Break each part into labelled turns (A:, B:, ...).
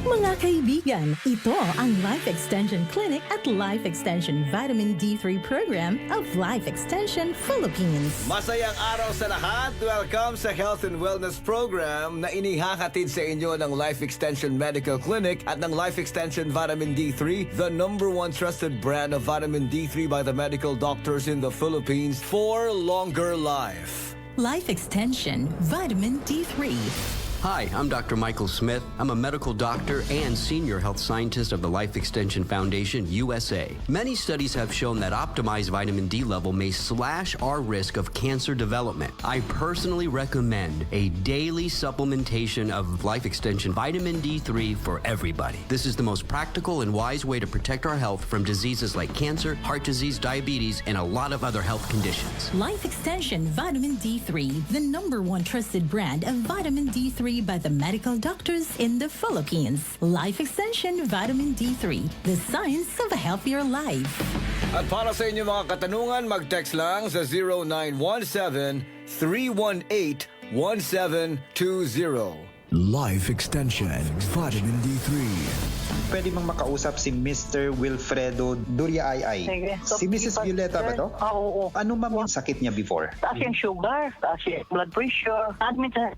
A: Mga kaibigan, ito ang Life Extension Clinic at Life Extension Vitamin D3 Program of Life Extension Philippines.
B: Masayang araw sa lahat! Welcome sa Health and Wellness Program na inihahatid sa inyo ng Life Extension Medical Clinic at ng Life Extension Vitamin D3, the #1 trusted brand of vitamin D3 by the medical doctors in the Philippines for longer life.
A: Life Extension Vitamin D3.
C: Hi, I'm Dr. Michael Smith. I'm a medical doctor and senior health scientist of the Life Extension Foundation, USA. Many studies have shown that optimized vitamin D level may slash our risk of cancer development. I personally recommend a daily supplementation of Life Extension Vitamin D3 for everybody. This is the most practical and wise way to protect our health from diseases like cancer, heart disease, diabetes, and a lot of other health conditions.
A: Life Extension Vitamin D3, the #1 trusted brand of vitamin D3 by the medical doctors in the Philippines. Life Extension Vitamin D3, the science of a healthier life.
B: At para sa inyo mga katanungan, mag-text lang sa 0917-318-1720.
D: Life Extension Vitamin D3.
E: Pwede bang makausap si Mr. Wilfredo Duriay?
F: Sige.
E: Si Mrs. Violeta ba to?
F: Oo.
E: Ano ma'am yung sakit niya before?
F: Taas yung sugar, taas yung blood pressure. Admit sa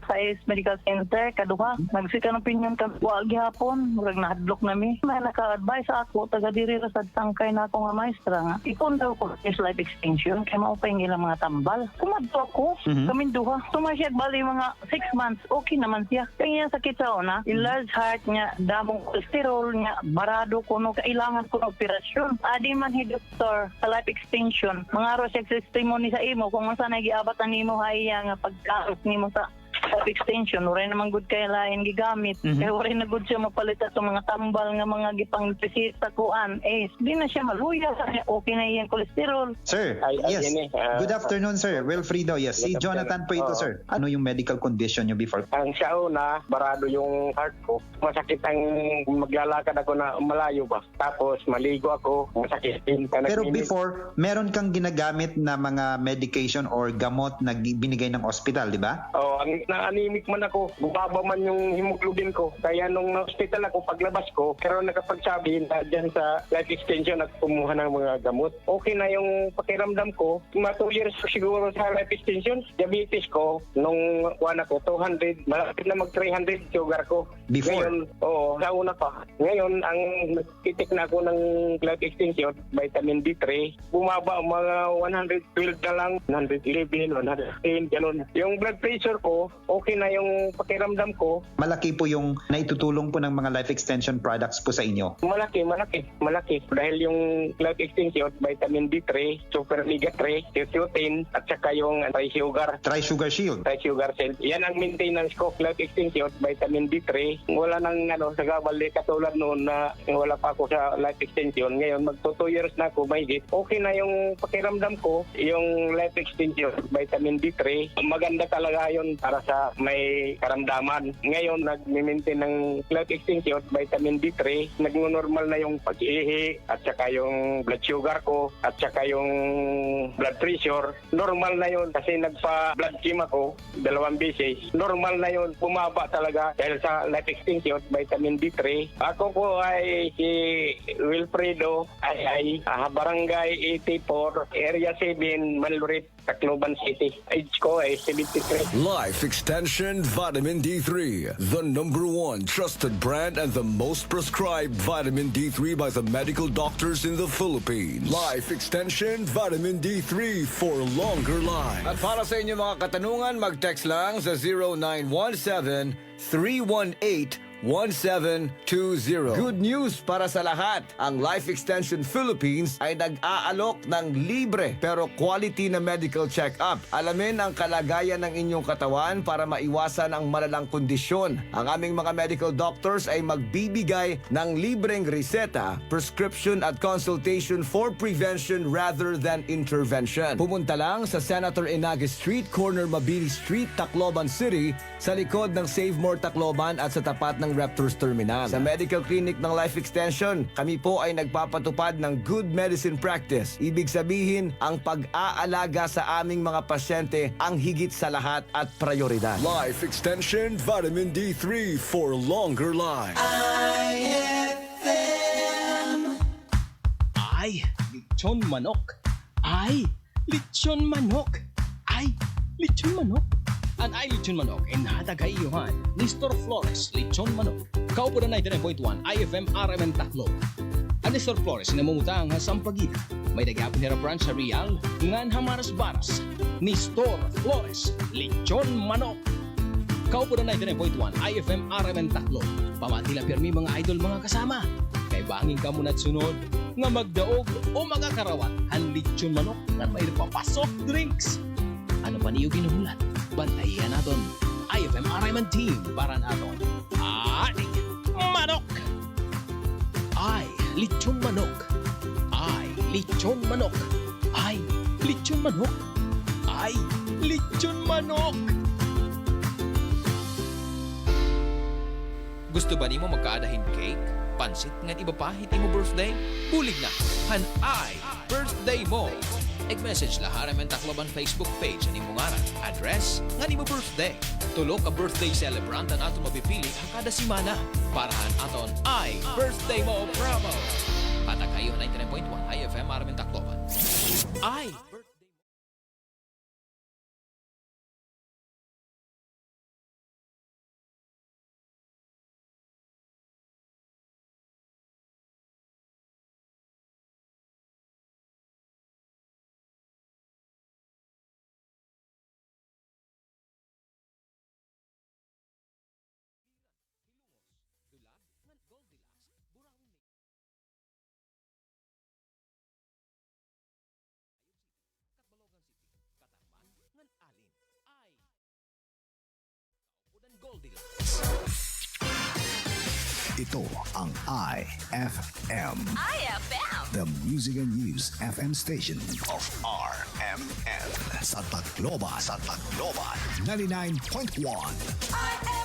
F: medical center, kaduha. Nagsika ng pinyon ka. Wag hapon, murag na-hadlock na mi. May naka-advise ako, taga diri ra sa tangkay na ako nga maestra nga. Ipon daw ko is life extension, kaya maupay nila mga tambal. Kumadto ako, kaming duha. Tumasyag bali mga 6 months, okay naman siya. Kaya sakit sa una, enlarged heart niya, damong cholesterol niya, barado ko no, kailangan ko ng operasyon. Adi man hi doktor sa life extension, mga araw siya testimony sa imo kung saan nagiabot ang imo haya nga pagkaos nimo sa life extension, uray naman good kay lain gigamit. Kaya uray na good siya mapalit sa mga tambal nga mga gipang presita kuan. Di na siya maluya, okay na iyang cholesterol.
E: Sir, yes. Good afternoon, sir. Wilfredo, yes. Si Jonathan po ito, sir. Ano yung medical condition niyo before?
G: Ang siya una, barado yung heart ko. Masakit ang maglalakad ako na malayo ba. Tapos maligo ako, masakit din.
E: Pero before, meron kang ginagamit na mga medication or gamot na binigay ng hospital, di ba?
G: Oh, na-anemic man ako, bumaba man yung hemoglobin ko. Kaya nung na-hospital ako, paglabas ko, pero nakapagsabi na dyan sa life extension at kumuha ng mga gamot. Okay na yung pakiramdam ko. Mga 2 years siguro sa life extension. Diabetes ko, nung kuwan ako, 200, malapit na mag-300 sugar ko.
E: Before?
G: Ngayon, sa una pa. Ngayon, ang nagtitik na ako ng life extension, vitamin D3, bumaba mga 112 na lang, 111, 110, ganun. Yung blood pressure ko, okay na yung pakiramdam ko.
E: Malaki po yung naitutulong po ng mga life extension products po sa inyo.
G: Malaki. Dahil yung life extension, vitamin D3, super omega 3, lutein, at saka yung anti-sugar.
E: Tri-Sugar Shield.
G: Tri-sugar cell. Yan ang maintenance ko, life extension, vitamin D3. Wala nang sagabal katulad noon na wala pa ako sa life extension. Ngayon, magto 2 years na ako, mahigit. Okay na yung pakiramdam ko, yung life extension, vitamin D3. Maganda talaga yun para sa may karamdaman. Ngayon, nag-maintain ng life extension, vitamin D3. Nag-normal na yung pag-ihi at saka yung blood sugar ko at saka yung blood pressure. Normal na yun kasi nagpa-blood chem ako 2 beses. Normal na yun. Bumaba talaga dahil sa life extension, vitamin D3. Ako po ay si Wilfredo ay Barangay 84, Area 7, Maluriit, Tacloban City. Age ko ay 73.
B: Life Extension Vitamin D3, the #1 trusted brand and the most prescribed vitamin D3 by the medical doctors in the Philippines. Life Extension Vitamin D3 for longer life. At para sa inyo mga katanungan, mag-text lang sa 0917-318-1720. Good news para sa lahat. Ang Life Extension Philippines ay nag-aalok ng libre pero quality na medical check-up. Alamin ang kalagayan ng inyong katawan para maiwasan ang malalang kondisyon. Ang aming mga medical doctors ay magbibigay ng libreng reseta, prescription at consultation for prevention rather than intervention. Pumunta lang sa Senator Inagis Street, corner Mabini Street, Tacloban City, sa likod ng Save More Tacloban at sa tapat ng ng Raptors Terminal. Sa medical clinic ng Life Extension, kami po ay nagpapatupad ng good medicine practice. Ibig sabihin, ang pag-aalaga sa aming mga pasyente ang higit sa lahat at prioridad.
D: Life Extension Vitamin D3 for longer life.
H: Ay, lechon manok. Ay, lechon manok. Ay, lechon manok. Ang ay lechon manok ay nahatagayuhan ni Store Flores Lechon Manok. Kaupo na 99.1 IFM RMN Tacloban. Ang Store Flores na mamutang sa Sampaguita. May dagapon nila branch sa Real, ngan Hamaras Baras. Ni Store Flores Lechon Manok. Kaupo na 99.1 IFM RMN Tacloban. Pamatila pirmi mga idol mga kasama. Kay bangin ka muna at sunod nga magdaog o magakarawat ang lechon manok nga may papasok drinks. Ano pa niyo ginuhulan? Bantayan naton IFM RMN Team para naton ay manok. Ay lechon manok. Ay lechon manok. Ay lechon manok. Ay lechon manok. Gusto ba nimo magkaadahin cake? Pansit nga iba pa hiti mo birthday? Bulig na! Han ay birthday mo! Eg-message la Haramen Tacloban Facebook page ani mo ngaran, address nga ni mo birthday. Tulo ka birthday celebrant ang ato mapipili ang kada simana. Parahan aton ay birthday mo promo! Patak kayo 99.1 IFM Haramen Tacloban. Ay!
D: Ito ang IFM.
I: IFM.
D: The Music and News FM station of RMN. Sa Tacloban. 99.1.